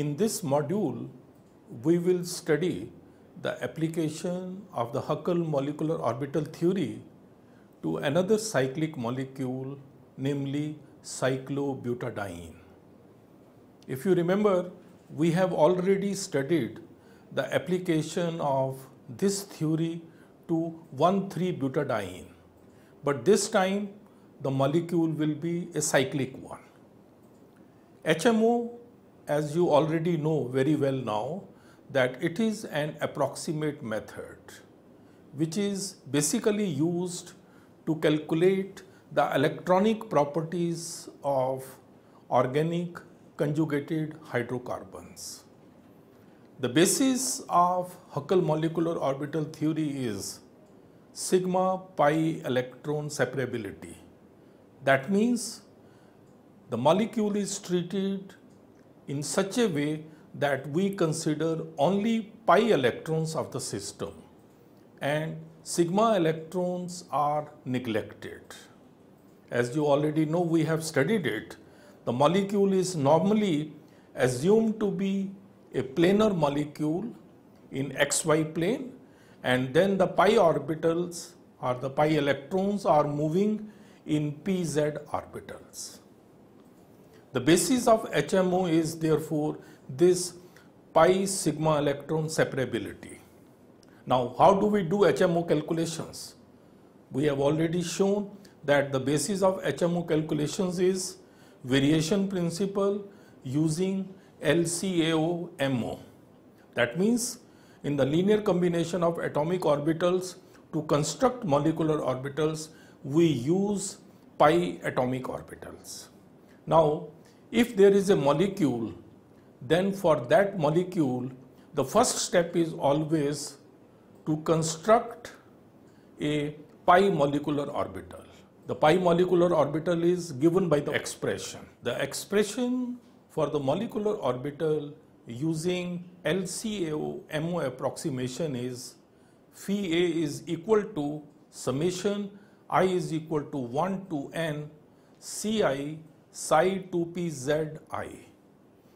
In this module, we will study the application of the Huckel molecular orbital theory to another cyclic molecule, namely cyclobutadiene. If you remember, we have already studied the application of this theory to 1,3-butadiene, but this time the molecule will be a cyclic one. HMO, as you already know very well now, that it is an approximate method which is basically used to calculate the electronic properties of organic conjugated hydrocarbons. The basis of Huckel molecular orbital theory is sigma pi electron separability. That means the molecule is treated in such a way that we consider only pi electrons of the system and sigma electrons are neglected. As you already know, we have studied it. The molecule is normally assumed to be a planar molecule in xy plane, and then the pi orbitals or the pi electrons are moving in pz orbitals. The basis of HMO is therefore this pi sigma electron separability. Now, how do we do HMO calculations? We have already shown that the basis of HMO calculations is variation principle using LCAO-MO. That means in the linear combination of atomic orbitals to construct molecular orbitals, we use pi atomic orbitals. Now, if there is a molecule, then for that molecule, the first step is always to construct a pi molecular orbital. The pi molecular orbital is given by the expression. The expression for the molecular orbital using LCAO-MO approximation is phi a is equal to summation I is equal to 1 to n Ci psi 2p zi.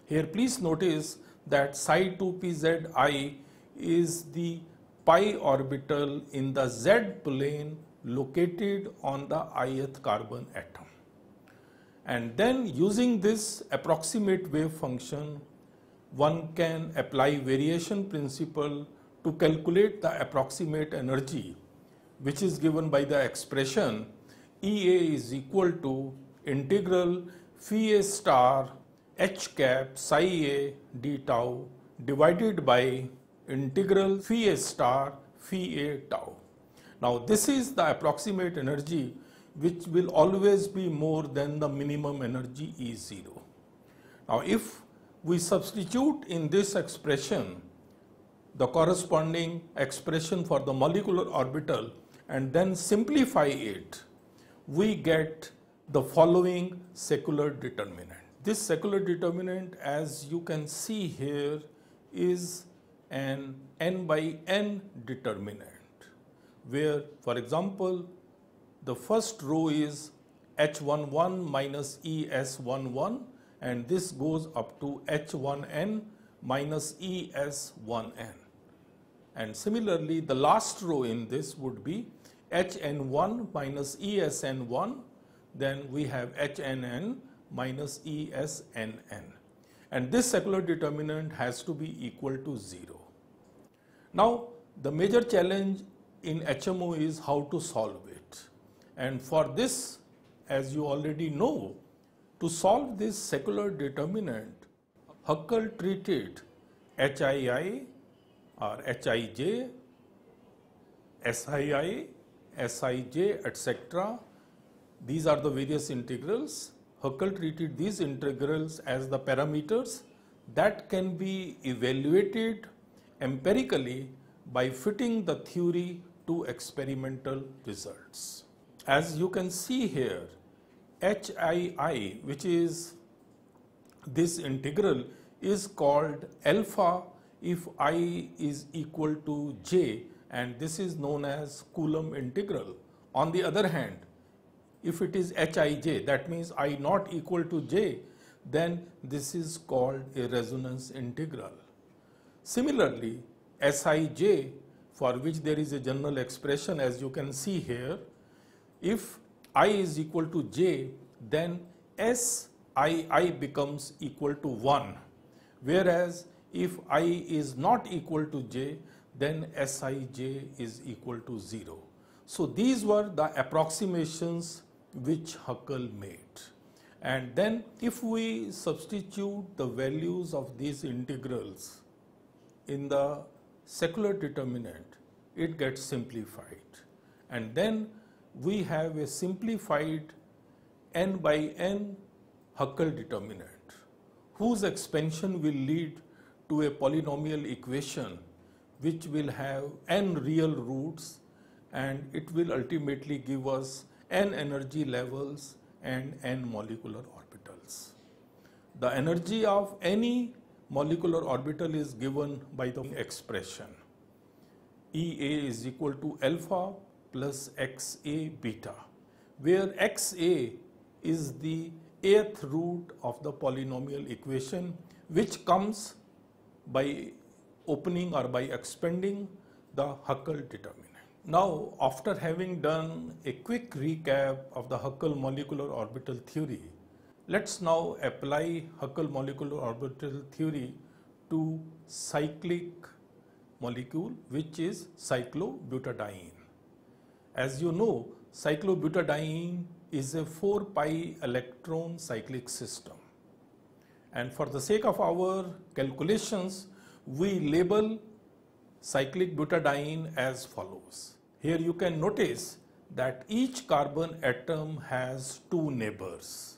Here please notice that psi 2p zi is the pi orbital in the z plane located on the ith carbon atom. And then using this approximate wave function, one can apply variation principle to calculate the approximate energy, which is given by the expression Ea is equal to integral phi a star h cap psi a d tau divided by integral phi a star phi a tau. Now, this is the approximate energy which will always be more than the minimum energy E0. Now, if we substitute in this expression the corresponding expression for the molecular orbital and then simplify it, we get the following secular determinant. This secular determinant, as you can see here, is an n by n determinant, where, for example, the first row is H11 minus ES11, and this goes up to H1n minus ES1n. And similarly, the last row in this would be HN1 minus ESN1, then we have HNN minus ESNN. And this secular determinant has to be equal to 0. Now, the major challenge in HMO is how to solve it. And for this, as you already know, to solve this secular determinant, Huckel treated HII or Hij, SII, Sij, etc. These are the various integrals. Huckel treated these integrals as the parameters that can be evaluated empirically by fitting the theory to experimental results. As you can see here, HII, which is this integral, is called alpha if I is equal to j, and this is known as Coulomb integral. On the other hand, if it is Hij, that means I not equal to j, then this is called a resonance integral. Similarly, Sij, for which there is a general expression as you can see here, if I is equal to j, then Sii becomes equal to 1, whereas if I is not equal to j, then Sij is equal to 0. So these were the approximations which Huckel made. And then if we substitute the values of these integrals in the secular determinant, it gets simplified. And then we have a simplified n by n Huckel determinant, whose expansion will lead to a polynomial equation which will have n real roots, and it will ultimately give us n energy levels and n molecular orbitals. The energy of any molecular orbital is given by the expression Ea is equal to alpha plus Xa beta, where Xa is the eighth root of the polynomial equation, which comes by opening or by expanding the Huckel determinant. Now, after having done a quick recap of the Huckel molecular orbital theory, let's now apply Huckel molecular orbital theory to cyclic molecule, which is cyclobutadiene. As you know, cyclobutadiene is a 4 pi electron cyclic system. And for the sake of our calculations, we label cyclic butadiene as follows. Here you can notice that each carbon atom has two neighbors.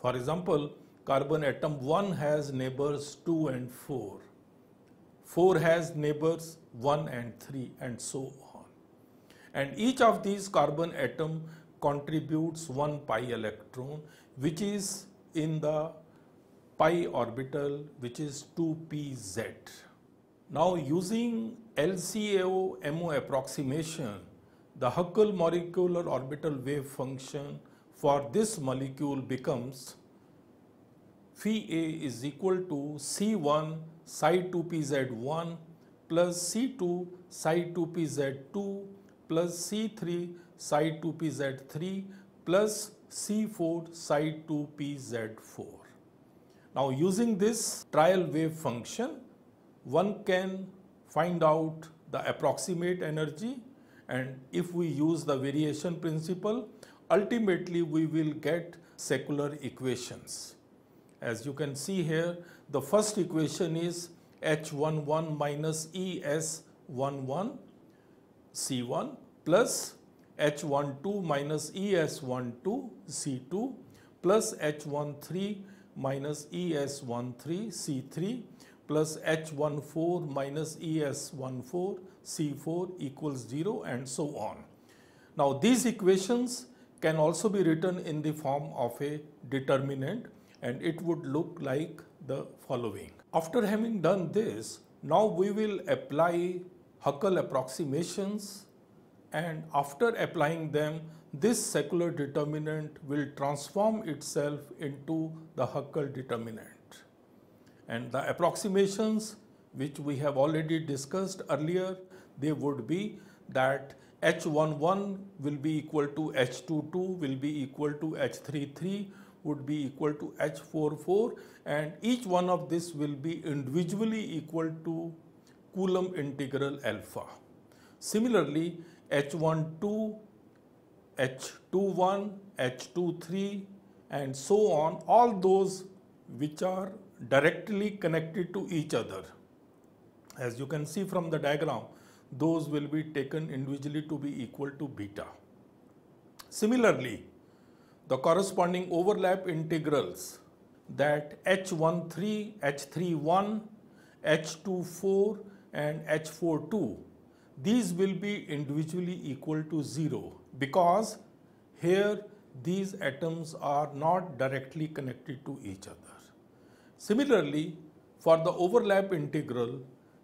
For example, carbon atom 1 has neighbors 2 and 4. 4 has neighbors 1 and 3, and so on. And each of these carbon atom contributes 1 pi electron, which is in the pi orbital, which is 2pz. Now, using LCAO-MO approximation, the Huckel molecular orbital wave function for this molecule becomes phi A is equal to C1 psi 2pz1 plus C2 psi 2pz2 plus C3 psi 2pz3 plus C4 psi 2pz4. Now, using this trial wave function, one can find out the approximate energy, and if we use the variation principle, ultimately we will get secular equations. As you can see here, the first equation is H11 minus ES11 C1 plus H12 minus ES12 C2 plus H13 minus ES13 C3 plus H14 minus ES14 C4 equals 0, and so on. Now, these equations can also be written in the form of a determinant, and it would look like the following. After having done this, now we will apply Huckel approximations, and after applying them, this secular determinant will transform itself into the Huckel determinant. And the approximations which we have already discussed earlier, they would be that H11 will be equal to H22, will be equal to H33, would be equal to H44, and each one of this will be individually equal to Coulomb integral alpha. Similarly, H12, H21, H23, and so on, all those which are directly connected to each other. As you can see from the diagram, those will be taken individually to be equal to beta. Similarly, the corresponding overlap integrals, that H13, H31, H24 and H42, these will be individually equal to 0, because here these atoms are not directly connected to each other. Similarly, for the overlap integral,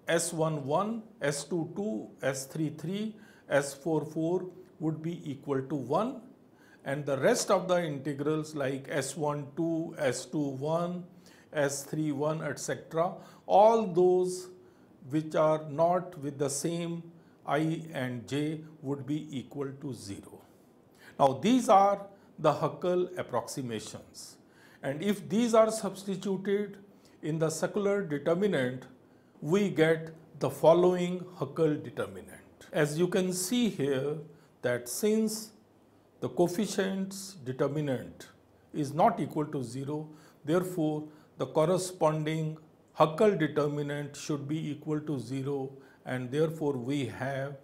S11, S22, S33, S44 would be equal to 1, and the rest of the integrals like S12, S21, S31, etc., all those which are not with the same I and j would be equal to 0. Now these are the Huckel approximations, and if these are substituted in the secular determinant, we get the following Huckel determinant. As you can see here, that since the coefficient's determinant is not equal to 0, therefore the corresponding Huckel determinant should be equal to 0, and therefore we have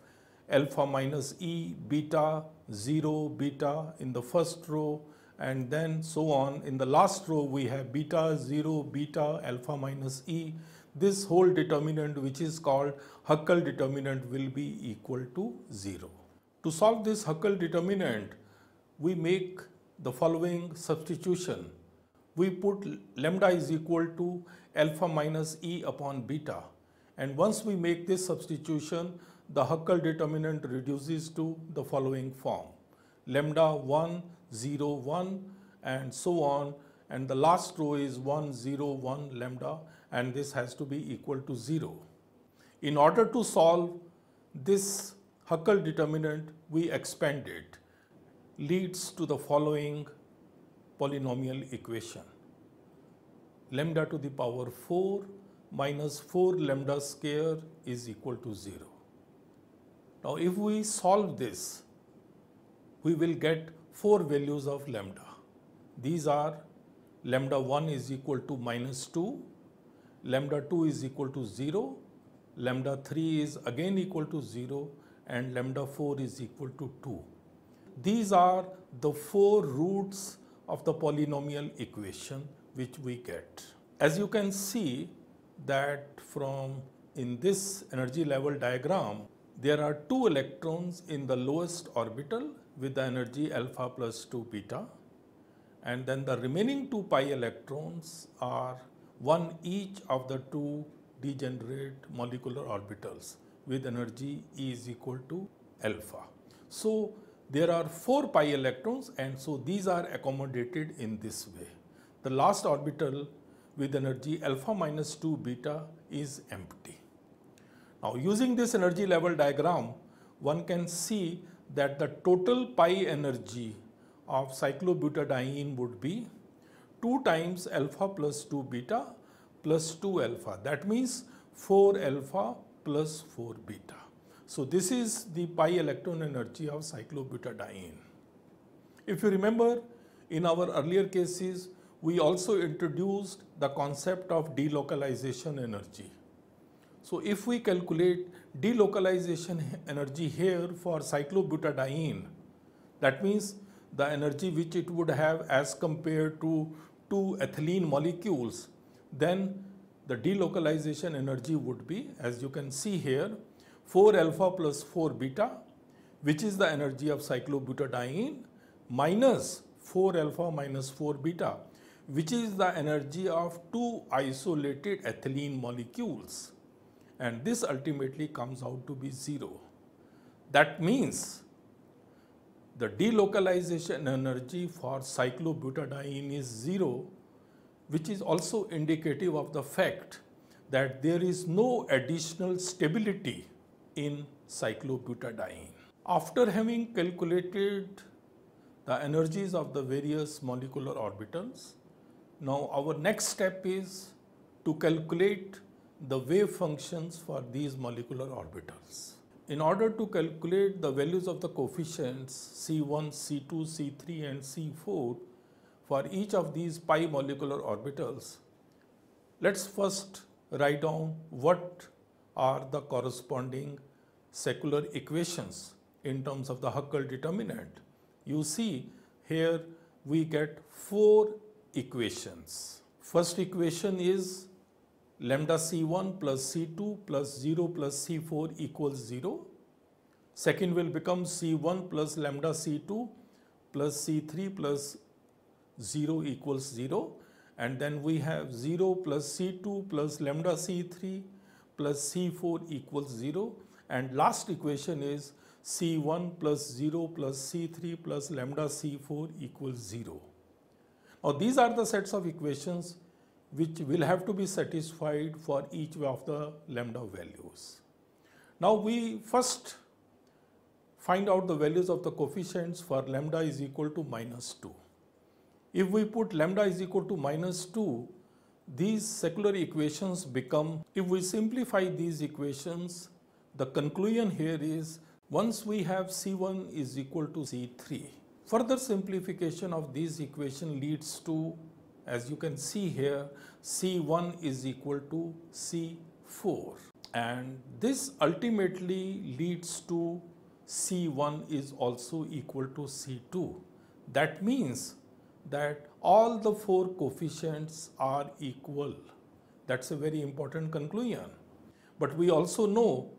alpha minus e, beta, 0, beta in the first row, and then so on. In the last row we have beta, 0, beta, alpha minus e. This whole determinant, which is called Huckel determinant, will be equal to 0. To solve this Huckel determinant, we make the following substitution. We put lambda is equal to alpha minus e upon beta, and once we make this substitution, the Huckel determinant reduces to the following form: lambda 1, 0, 1, and so on, and the last row is 1, 0, 1 lambda, and this has to be equal to 0. In order to solve this Huckel determinant, we expand it, leads to the following polynomial equation: lambda to the power 4 minus 4 lambda square is equal to 0. Now if we solve this, we will get 4 values of lambda. These are lambda 1 is equal to minus 2, lambda 2 is equal to 0, lambda 3 is again equal to 0, and lambda 4 is equal to 2. These are the 4 roots of the polynomial equation which we get. As you can see that from in this energy level diagram, there are 2 electrons in the lowest orbital with the energy alpha plus 2 beta, and then the remaining 2 pi electrons are one each of the 2 degenerate molecular orbitals with energy E is equal to alpha. So there are 4 pi electrons, and so these are accommodated in this way. The last orbital with energy alpha minus 2 beta is empty. Now using this energy level diagram, one can see that the total pi energy of cyclobutadiene would be 2 times alpha plus 2 beta plus 2 alpha. That means 4 alpha plus 4 beta. So this is the pi electron energy of cyclobutadiene. If you remember, in our earlier cases, we also introduced the concept of delocalization energy. So if we calculate delocalization energy here for cyclobutadiene, that means the energy which it would have as compared to 2 ethylene molecules, then the delocalization energy would be, as you can see here, 4 alpha plus 4 beta, which is the energy of cyclobutadiene, minus 4 alpha minus 4 beta, which is the energy of 2 isolated ethylene molecules, and this ultimately comes out to be 0. That means the delocalization energy for cyclobutadiene is 0, which is also indicative of the fact that there is no additional stability in cyclobutadiene. After having calculated the energies of the various molecular orbitals, now our next step is to calculate the wave functions for these molecular orbitals. In order to calculate the values of the coefficients C1, C2, C3 and C4 for each of these pi molecular orbitals, let's first write down what are the corresponding secular equations in terms of the Huckel determinant. You see here we get 4 equations. First equation is lambda C1 plus C2 plus 0 plus C4 equals 0. Second will become C1 plus lambda C2 plus C3 plus 0 equals 0. And then we have 0 plus C2 plus lambda C3 plus C4 equals 0. And last equation is C1 plus 0 plus C3 plus lambda C4 equals 0. Now these are the sets of equations which will have to be satisfied for each of the lambda values. Now we first find out the values of the coefficients for lambda is equal to -2. If we put lambda is equal to -2, these secular equations become, if we simplify these equations, the conclusion here is once we have C1 is equal to C3. Further simplification of this equation leads to, as you can see here, C1 is equal to C4. And this ultimately leads to C1 is also equal to C2. That means that all the four coefficients are equal. That's a very important conclusion. But we also know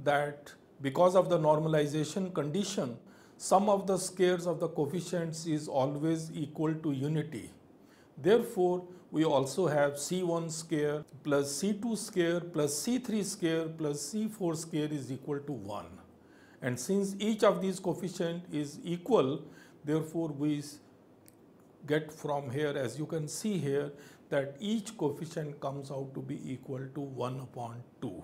that because of the normalization condition, sum of the squares of the coefficients is always equal to unity. Therefore, we also have C1 square plus C2 square plus C3 square plus C4 square is equal to 1. And since each of these coefficients is equal, therefore we get from here, as you can see here, that each coefficient comes out to be equal to 1 upon 2.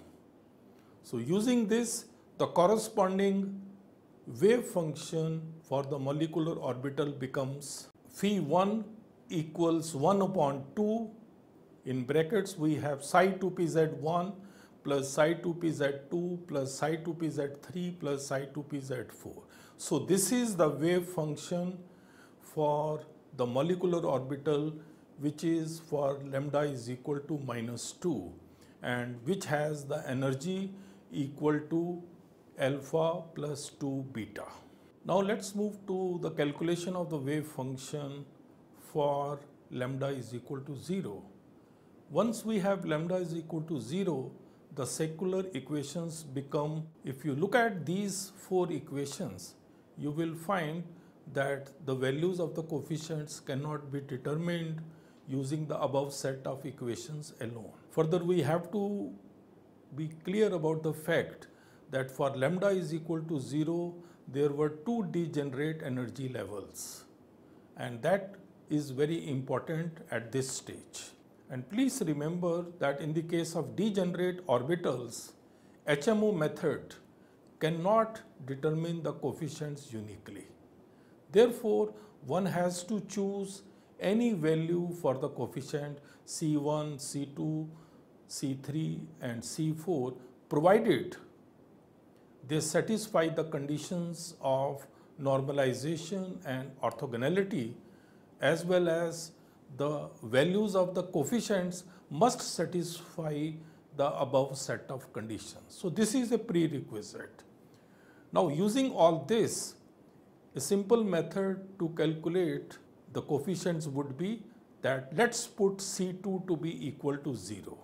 So using this, the corresponding wave function for the molecular orbital becomes phi1 equals 1 upon 2. In brackets we have psi 2pz1 plus psi 2pz2 plus psi 2pz3 plus psi 2pz4. So this is the wave function for the molecular orbital, which is for lambda is equal to -2 and which has the energy equal to alpha plus 2 beta. Now let's move to the calculation of the wave function for lambda is equal to 0. Once we have lambda is equal to 0, the secular equations become, if you look at these four equations, you will find that the values of the coefficients cannot be determined using the above set of equations alone. Further, we have to be clear about the fact that for lambda is equal to 0, there were two degenerate energy levels, and that is very important at this stage. And please remember that in the case of degenerate orbitals, HMO method cannot determine the coefficients uniquely. Therefore, one has to choose any value for the coefficient C1, C2, C3 and C4, provided they satisfy the conditions of normalization and orthogonality, as well as the values of the coefficients must satisfy the above set of conditions. So this is a prerequisite. Now using all this, a simple method to calculate the coefficients would be that let's put C2 to be equal to 0.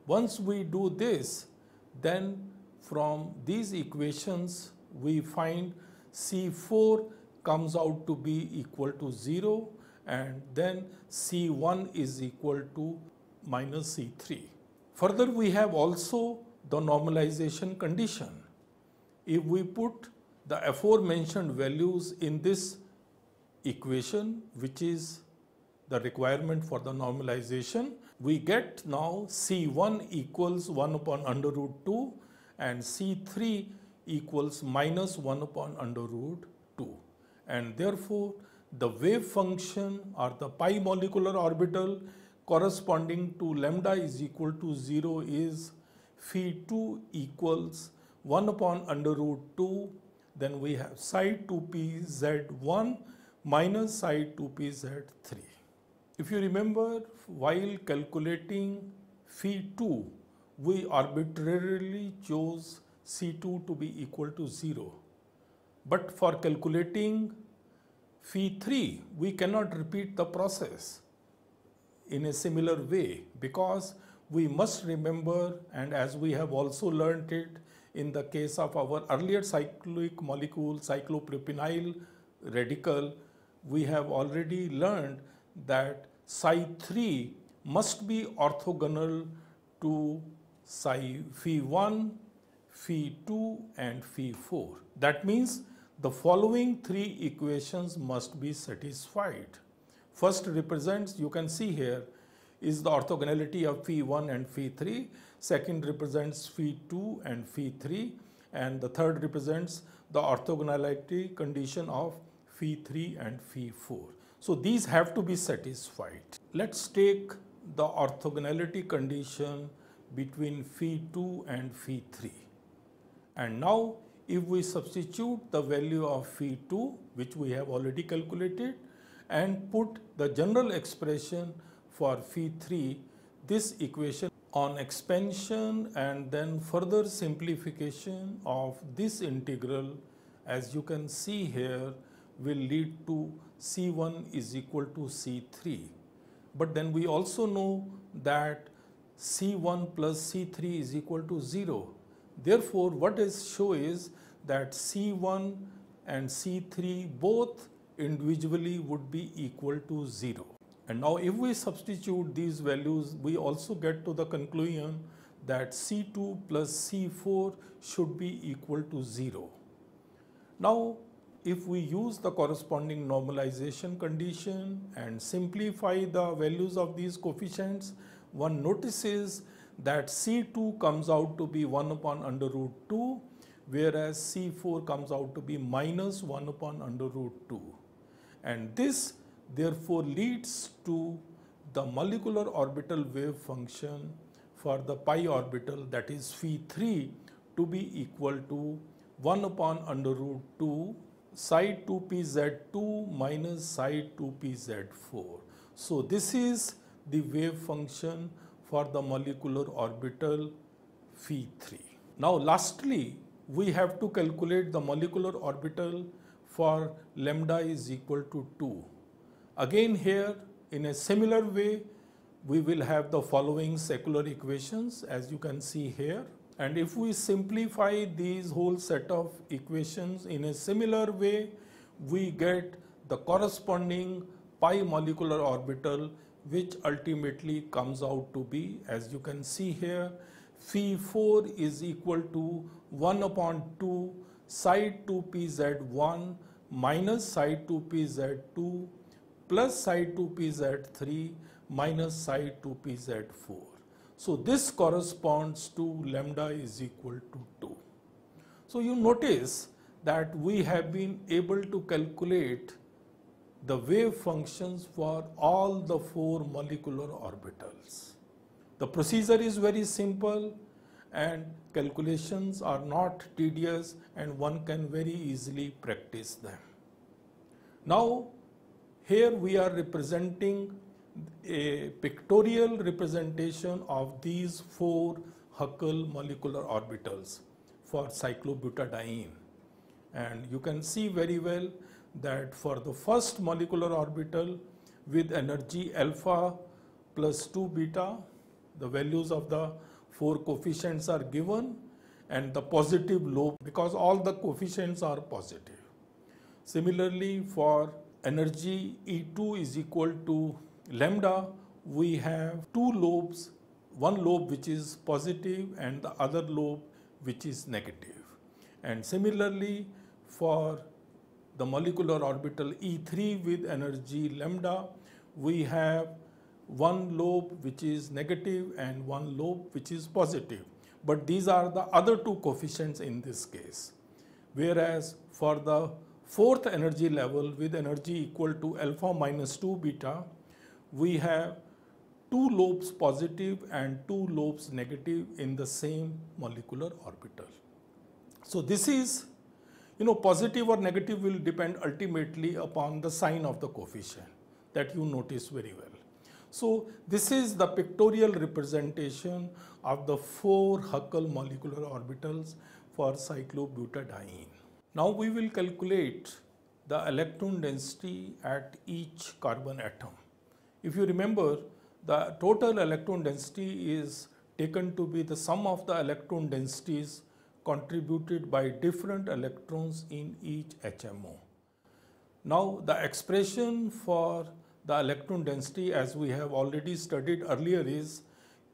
Once we do this, then from these equations we find C4 comes out to be equal to 0 and then C1 is equal to minus C3. Further, we have also the normalization condition. If we put the aforementioned values in this equation, which is the requirement for the normalization, we get now C1 equals 1 upon under root 2 and C3 equals minus 1 upon under root 2. And therefore, the wave function or the pi molecular orbital corresponding to lambda is equal to 0 is phi2 equals 1 upon under root 2. Then we have psi 2pz1 minus psi 2pz3. If you remember, while calculating phi2, we arbitrarily chose C2 to be equal to 0. But for calculating phi3, we cannot repeat the process in a similar way, because we must remember, and as we have also learnt it in the case of our earlier cyclic molecule, cyclopropenyl radical, we have already learned that psi 3 must be orthogonal to psi phi1, Phi2 and Phi4. That means the following three equations must be satisfied. First represents, you can see here, is the orthogonality of Phi1 and Phi3. Second represents Phi2 and Phi3. And the third represents the orthogonality condition of Phi3 and Phi4. So these have to be satisfied. Let's take the orthogonality condition between Phi2 and Phi3. And now if we substitute the value of Phi2, which we have already calculated, and put the general expression for Phi3, this equation on expansion and then further simplification of this integral, as you can see here, will lead to C1 is equal to C3. But then we also know that C1 plus C3 is equal to 0. Therefore, what is show is that C1 and C3 both individually would be equal to 0. And now if we substitute these values, we also get to the conclusion that C2 plus C4 should be equal to 0. Now, if we use the corresponding normalization condition and simplify the values of these coefficients, one notices that C2 comes out to be 1 upon under root 2, whereas C4 comes out to be minus 1 upon under root 2. And this therefore leads to the molecular orbital wave function for the pi orbital, that is Phi3, to be equal to 1 upon under root 2 psi 2pz2 minus psi 2pz4. So this is the wave function for the molecular orbital Phi3. Now lastly, we have to calculate the molecular orbital for lambda is equal to 2. Again here, in a similar way, we will have the following secular equations, as you can see here. And if we simplify these whole set of equations in a similar way, we get the corresponding pi molecular orbital, which ultimately comes out to be, as you can see here, Phi4 is equal to 1 upon 2 psi 2pz1 minus psi 2pz2 plus psi 2pz3 minus psi 2pz4. So this corresponds to lambda is equal to 2. So you notice that we have been able to calculate the wave functions for all the 4 molecular orbitals. The procedure is very simple and calculations are not tedious, and one can very easily practice them. Now here we are representing a pictorial representation of these 4 Huckel molecular orbitals for cyclobutadiene. And you can see very well that for the first molecular orbital with energy alpha plus 2 beta, the values of the 4 coefficients are given and the positive lobe, because all the coefficients are positive. Similarly, for energy E2 is equal to lambda, we have 2 lobes, one lobe which is positive and the other lobe which is negative. And similarly, for the molecular orbital E3 with energy lambda, we have one lobe which is negative and one lobe which is positive. But these are the other 2 coefficients in this case. Whereas for the 4th energy level with energy equal to alpha minus 2 beta, we have 2 lobes positive and 2 lobes negative in the same molecular orbital. So this is, positive or negative will depend ultimately upon the sign of the coefficient, that you notice very well. So this is the pictorial representation of the 4 Huckel molecular orbitals for cyclobutadiene. Now we will calculate the electron density at each carbon atom. If you remember, the total electron density is taken to be the sum of the electron densities contributed by different electrons in each HMO. Now the expression for the electron density, as we have already studied earlier, is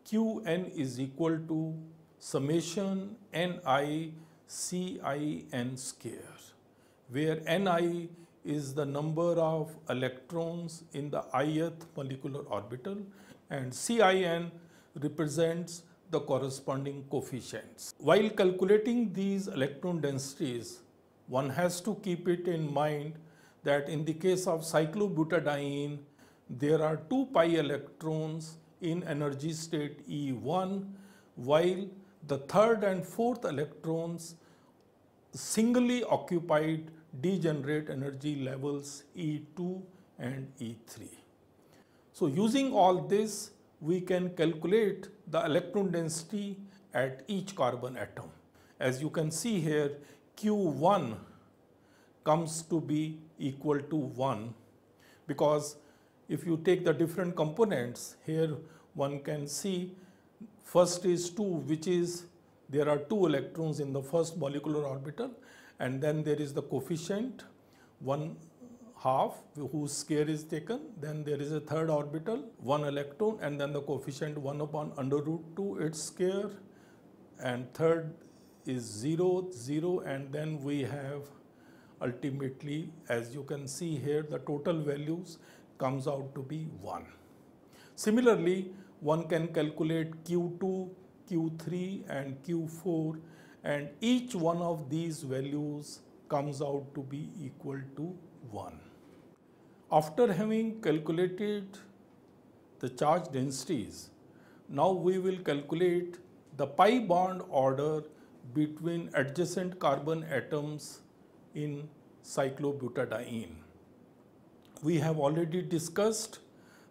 Qn is equal to summation Ni Cin square, where Ni is the number of electrons in the ith molecular orbital and Cin represents the corresponding coefficients. While calculating these electron densities, one has to keep it in mind that in the case of cyclobutadiene, there are 2 pi electrons in energy state E1, while the third and fourth electrons singly occupied degenerate energy levels E2 and E3. So using all this, we can calculate the electron density at each carbon atom. As you can see here, Q1 comes to be equal to 1, because if you take the different components, here one can see first is 2, which is there are 2 electrons in the first molecular orbital, and then there is the coefficient 1/2 whose square is taken, then there is a third orbital 1 electron, and then the coefficient 1 upon under root 2 its square, and third is 0, 0, and then we have ultimately, as you can see here, the total values comes out to be 1. Similarly, one can calculate Q2, Q3 and Q4, and each one of these values comes out to be equal to 1. After having calculated the charge densities, now we will calculate the pi bond order between adjacent carbon atoms in cyclobutadiene. We have already discussed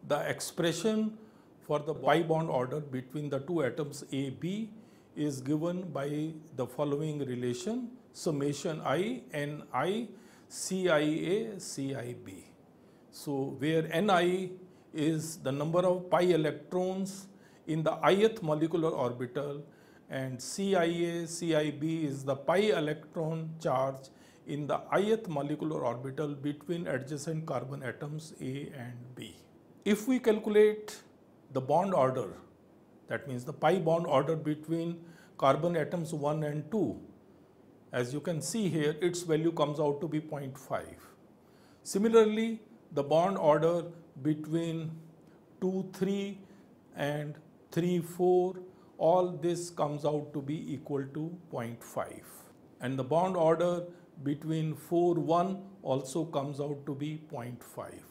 the expression for the pi bond order between the 2 atoms AB is given by the following relation, summation I Ni Cia Cib. So where Ni is the number of pi electrons in the ith molecular orbital and Cia Cib is the pi electron charge in the ith molecular orbital between adjacent carbon atoms A and B. If we calculate the bond order, that means the pi bond order between carbon atoms 1 and 2, as you can see here, its value comes out to be 0.5. Similarly, the bond order between 2, 3 and 3, 4, all this comes out to be equal to 0.5. And the bond order between 4, 1 also comes out to be 0.5.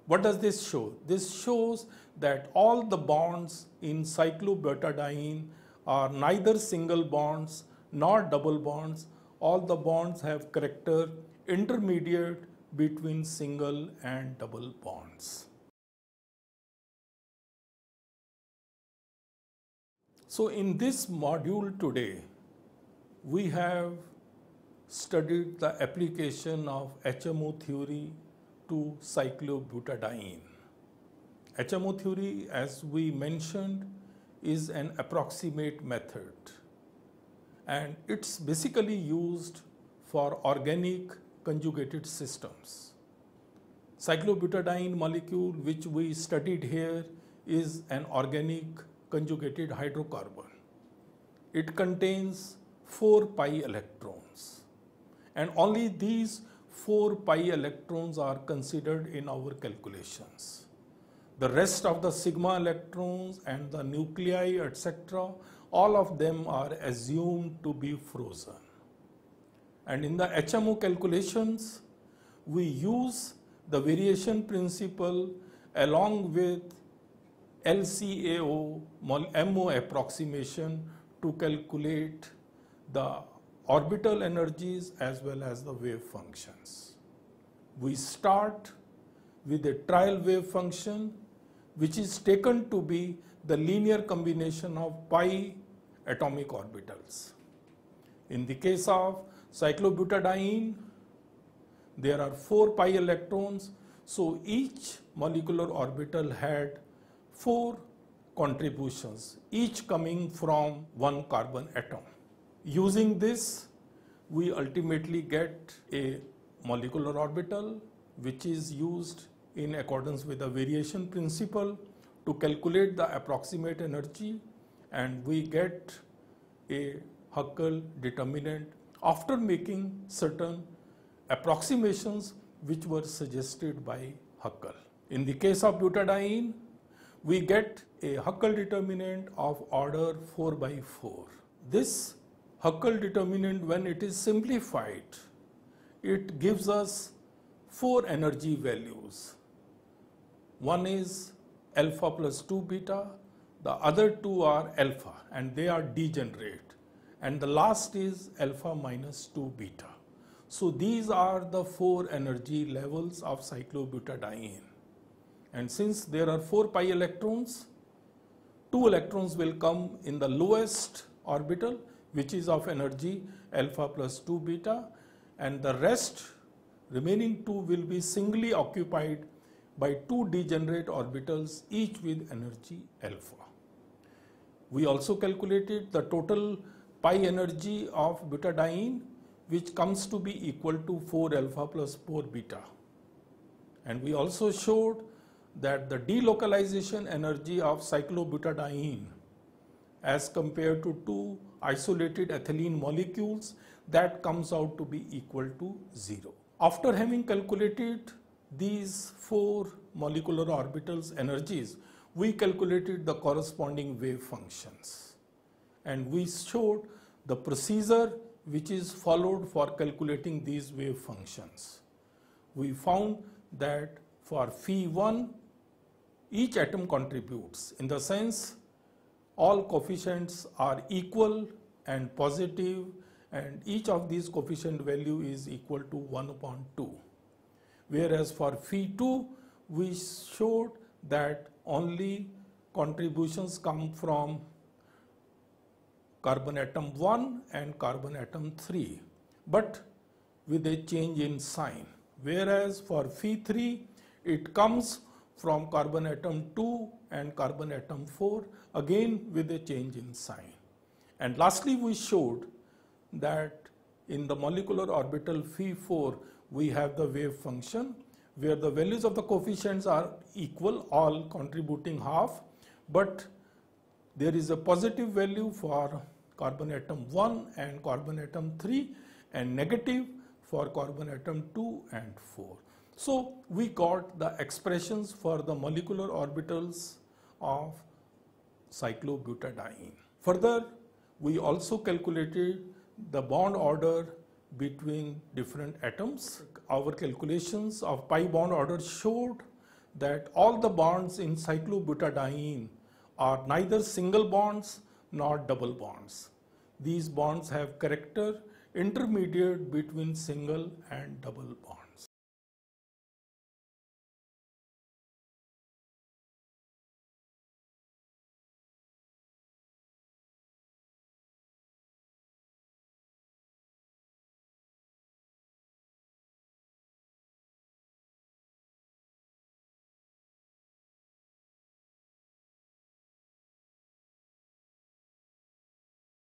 What does this show? This shows that all the bonds in cyclobutadiene are neither single bonds nor double bonds. All the bonds have character intermediate between single and double bonds. So in this module today, we have studied the application of HMO theory to cyclobutadiene. HMO theory, as we mentioned, is an approximate method, and it's basically used for organic conjugated systems. Cyclobutadiene molecule, which we studied here, is an organic conjugated hydrocarbon. It contains 4 pi electrons, and only these 4 pi electrons are considered in our calculations. The rest of the sigma electrons and the nuclei, etc., all of them are assumed to be frozen. And in the HMO calculations, we use the variation principle along with LCAO MO approximation to calculate the orbital energies as well as the wave functions. We start with a trial wave function, which is taken to be the linear combination of pi atomic orbitals. In the case of cyclobutadiene, there are 4 pi electrons, so each molecular orbital had 4 contributions, each coming from 1 carbon atom. Using this, we ultimately get a molecular orbital which is used in accordance with the variation principle to calculate the approximate energy, and we get a Huckel determinant after making certain approximations which were suggested by Huckel. In the case of butadiene, we get a Huckel determinant of order 4 by 4. This Huckel determinant, when it is simplified, it gives us 4 energy values. One is alpha plus 2 beta, the other 2 are alpha and they are degenerate, and the last is alpha minus 2 beta. So these are the 4 energy levels of cyclobutadiene. And since there are 4 pi electrons, 2 electrons will come in the lowest orbital, which is of energy alpha plus 2 beta, and the rest remaining 2 will be singly occupied by 2 degenerate orbitals, each with energy alpha. We also calculated the total pi energy of butadiene, which comes to be equal to 4 alpha plus 4 beta. And we also showed that the delocalization energy of cyclobutadiene as compared to 2 isolated ethylene molecules, that comes out to be equal to 0. After having calculated these 4 molecular orbitals energies, we calculated the corresponding wave functions. And we showed the procedure which is followed for calculating these wave functions. We found that for phi1, each atom contributes, in the sense all coefficients are equal and positive, and each of these coefficient value is equal to 1 upon 2. Whereas for phi2, we showed that only contributions come from carbon atom 1 and carbon atom 3, but with a change in sign. Whereas for phi3, it comes from carbon atom 2 and carbon atom 4, again with a change in sign. And lastly, we showed that in the molecular orbital phi4, we have the wave function where the values of the coefficients are equal, all contributing half, but there is a positive value for carbon atom 1 and carbon atom 3 and negative for carbon atom 2 and 4. So we got the expressions for the molecular orbitals of cyclobutadiene. Further, we also calculated the bond order between different atoms. Our calculations of pi bond order showed that all the bonds in cyclobutadiene are neither single bonds nor double bonds. These bonds have character intermediate between single and double bonds.